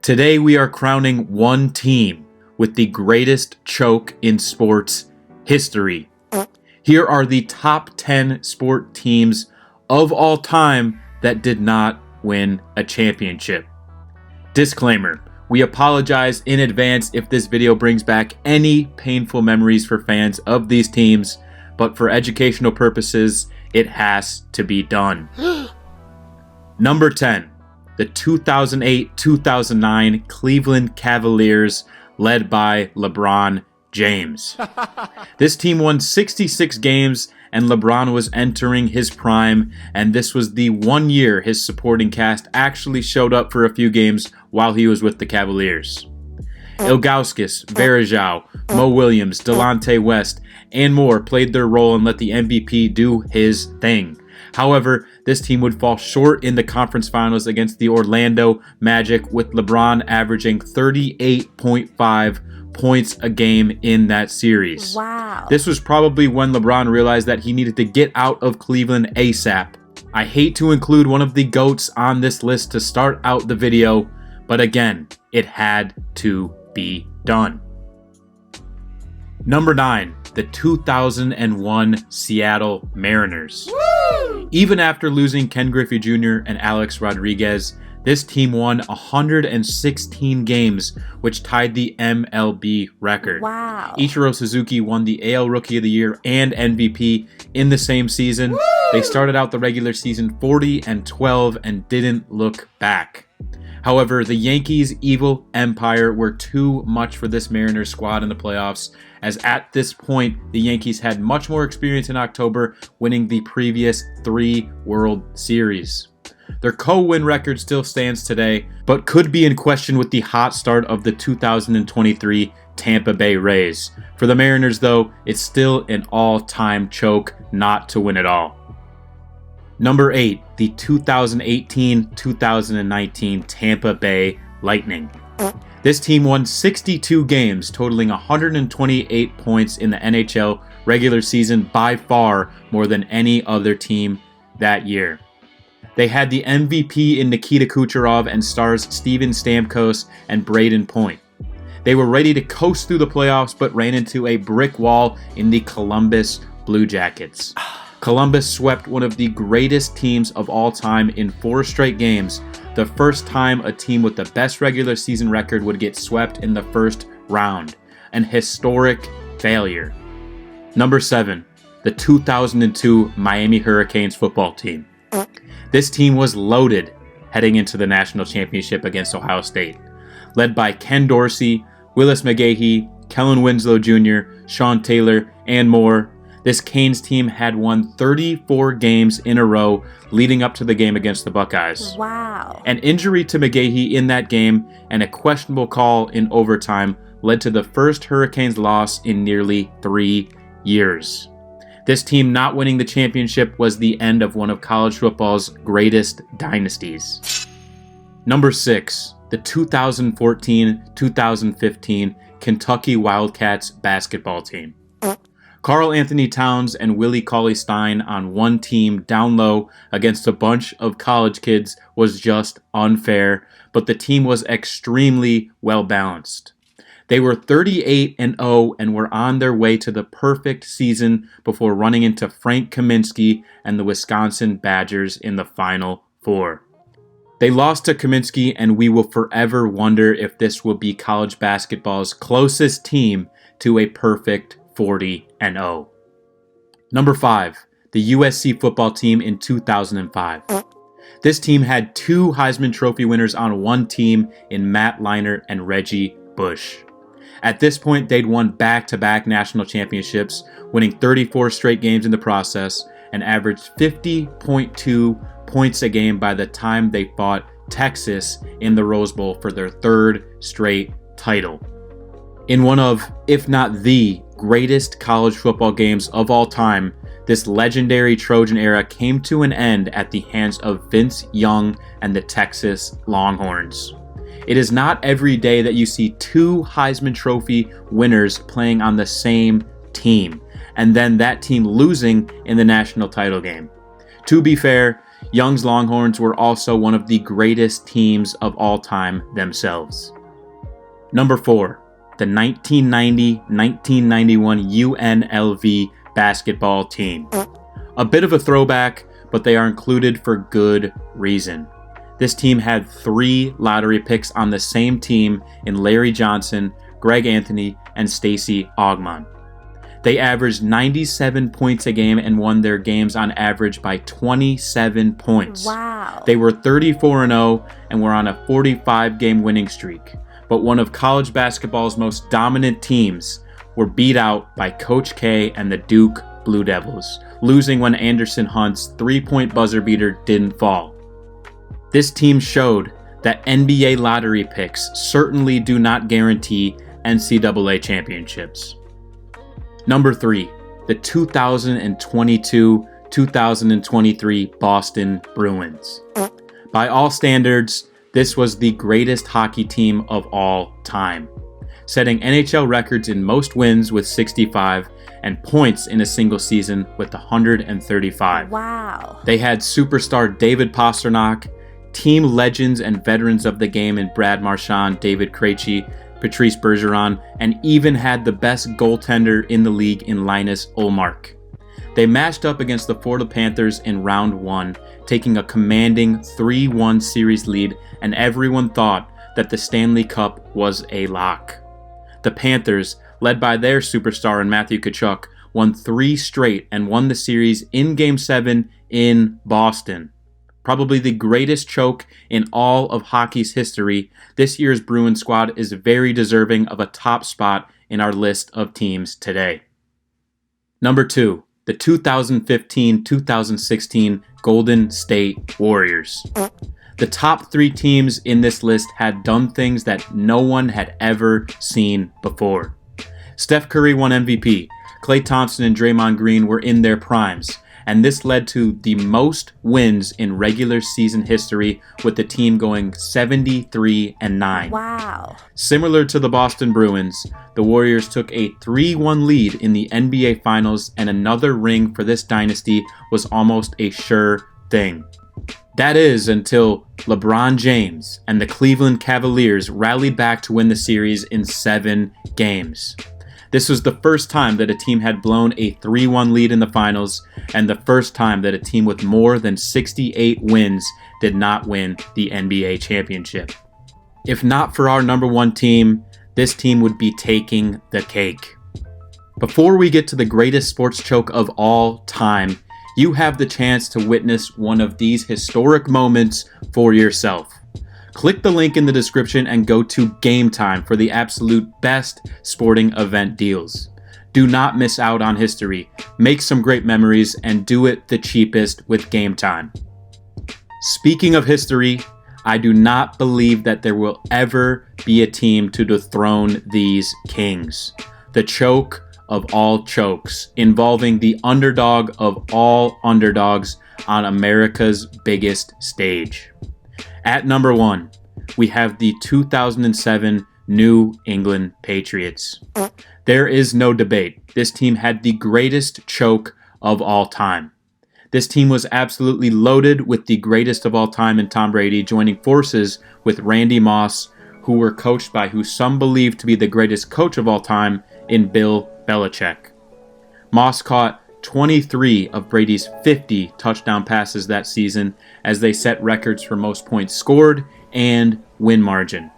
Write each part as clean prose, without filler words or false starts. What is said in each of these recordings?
Today we are crowning one team with the greatest choke in sports history. Here are the top 10 sport teams of all time that did not win a championship. Disclaimer, we apologize in advance if this video brings back any painful memories for fans of these teams, but for educational purposes, it has to be done. Number 10, the 2008-2009 Cleveland Cavaliers, led by LeBron James. This team won 66 games, and LeBron was entering his prime, and this was the 1 year his supporting cast actually showed up for a few games while he was with the Cavaliers. Ilgauskas, Varejao, Mo Williams, Delonte West, and more played their role and let the MVP do his thing. However, this team would fall short in the conference finals against the Orlando Magic, with LeBron averaging 38.5 points a game in that series. Wow. This was probably when LeBron realized that he needed to get out of Cleveland ASAP. I hate to include one of the GOATs on this list to start out the video, but again, it had to be done. Number 9, the 2001 Seattle Mariners. Woo! Even after losing Ken Griffey Jr. and Alex Rodriguez, this team won 116 games, which tied the MLB record. Wow. Ichiro Suzuki won the AL Rookie of the Year and MVP in the same season. Woo! They started out the regular season 40-12 and didn't look back. However, the Yankees' evil empire were too much for this Mariners squad in the playoffs, as at this point, the Yankees had much more experience in October, winning the previous 3 World Series. Their co-win record still stands today, but could be in question with the hot start of the 2023 Tampa Bay Rays. For the Mariners, though, it's still an all-time choke not to win it all. Number 8, the 2018-2019 Tampa Bay Lightning. This team won 62 games, totaling 128 points in the NHL regular season, by far more than any other team that year. They had the MVP in Nikita Kucherov and stars Steven Stamkos and Braden Point. They were ready to coast through the playoffs, but ran into a brick wall in the Columbus Blue Jackets. Columbus swept one of the greatest teams of all time in 4 straight games, the first time a team with the best regular season record would get swept in the first round. An historic failure. Number 7, the 2002 Miami Hurricanes football team. This team was loaded heading into the national championship against Ohio State. Led by Ken Dorsey, Willis McGahee, Kellen Winslow Jr., Sean Taylor, and more, this Canes team had won 34 games in a row leading up to the game against the Buckeyes. Wow. An injury to McGahee in that game and a questionable call in overtime led to the first Hurricanes loss in nearly 3 years. This team not winning the championship was the end of one of college football's greatest dynasties. Number 6, the 2014-2015 Kentucky Wildcats basketball team. Karl Anthony Towns and Willie Cauley-Stein on one team down low against a bunch of college kids was just unfair, but the team was extremely well balanced. They were 38-0 and were on their way to the perfect season before running into Frank Kaminsky and the Wisconsin Badgers in the Final Four. They lost to Kaminsky, and we will forever wonder if this will be college basketball's closest team to a perfect 40-0. Number 5, the USC football team in 2005. This team had 2 Heisman Trophy winners on one team in Matt Leinart and Reggie Bush. At this point, they'd won back-to-back national championships, winning 34 straight games in the process, and averaged 50.2 points a game by the time they fought Texas in the Rose Bowl for their 3rd straight title. In one of, if not the greatest college football games of all time, this legendary Trojan era came to an end at the hands of Vince Young and the Texas Longhorns. It is not every day that you see 2 Heisman Trophy winners playing on the same team, and then that team losing in the national title game. To be fair, Young's Longhorns were also one of the greatest teams of all time themselves. Number 4, the 1990-1991 UNLV basketball team. A bit of a throwback, but they are included for good reason. This team had 3 lottery picks on the same team in Larry Johnson, Greg Anthony, and Stacey Augmon. They averaged 97 points a game and won their games on average by 27 points. Wow. They were 34-0 and were on a 45-game winning streak. But one of college basketball's most dominant teams were beat out by Coach K and the Duke Blue Devils, losing when Anderson Hunt's 3-point buzzer beater didn't fall. This team showed that NBA lottery picks certainly do not guarantee NCAA championships. Number 3, the 2022-2023 Boston Bruins. By all standards, this was the greatest hockey team of all time, setting NHL records in most wins with 65 and points in a single season with 135. Wow. They had superstar David Pastrnak, team legends and veterans of the game in Brad Marchand, David Krejci, Patrice Bergeron, and even had the best goaltender in the league in Linus Ullmark. They matched up against the Florida Panthers in round 1, taking a commanding 3-1 series lead, and everyone thought that the Stanley Cup was a lock. The Panthers, led by their superstar in Matthew Tkachuk, won 3 straight and won the series in Game 7 in Boston. Probably the greatest choke in all of hockey's history, this year's Bruins squad is very deserving of a top spot in our list of teams today. Number 2, the 2015-2016 Golden State Warriors. The top 3 teams in this list had done things that no one had ever seen before. Steph Curry won MVP, Klay Thompson and Draymond Green were in their primes, and this led to the most wins in regular season history, with the team going 73-9. Wow. Similar to the Boston Bruins, the Warriors took a 3-1 lead in the NBA Finals, and another ring for this dynasty was almost a sure thing. That is until LeBron James and the Cleveland Cavaliers rallied back to win the series in 7 games. This was the first time that a team had blown a 3-1 lead in the finals, and the first time that a team with more than 68 wins did not win the NBA championship. If not for our number 1 team, this team would be taking the cake. Before we get to the greatest sports choke of all time, you have the chance to witness one of these historic moments for yourself. Click the link in the description and go to Game Time for the absolute best sporting event deals. Do not miss out on history. Make some great memories and do it the cheapest with Game Time. Speaking of history, I do not believe that there will ever be a team to dethrone these kings. The choke of all chokes, involving the underdog of all underdogs on America's biggest stage. At number 1, we have the 2007 New England Patriots. There is no debate. This team had the greatest choke of all time. This team was absolutely loaded with the greatest of all time in Tom Brady, joining forces with Randy Moss, who were coached by who some believe to be the greatest coach of all time in Bill Belichick. Moss caught 23 of Brady's 50 touchdown passes that season as they set records for most points scored and win margin.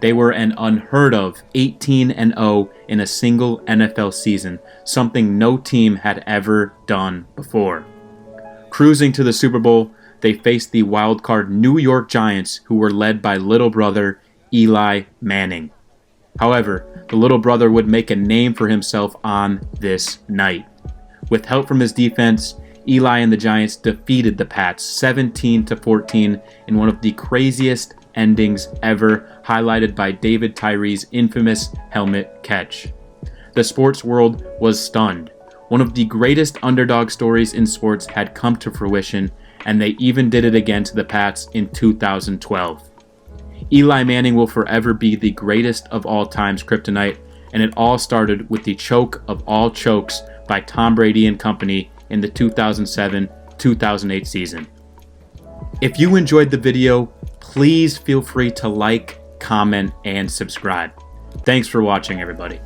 They were an unheard of 18-0 in a single NFL season, something no team had ever done before. Cruising to the Super Bowl, they faced the wildcard New York Giants, who were led by little brother Eli Manning. However, the little brother would make a name for himself on this night. With help from his defense, Eli and the Giants defeated the Pats 17-14 in one of the craziest endings ever, highlighted by David Tyree's infamous helmet catch. The sports world was stunned. One of the greatest underdog stories in sports had come to fruition, and they even did it again to the Pats in 2012. Eli Manning will forever be the greatest of all time's kryptonite, and it all started with the choke of all chokes by Tom Brady and company in the 2007-2008 season. If you enjoyed the video, please feel free to like, comment, and subscribe. Thanks for watching, everybody.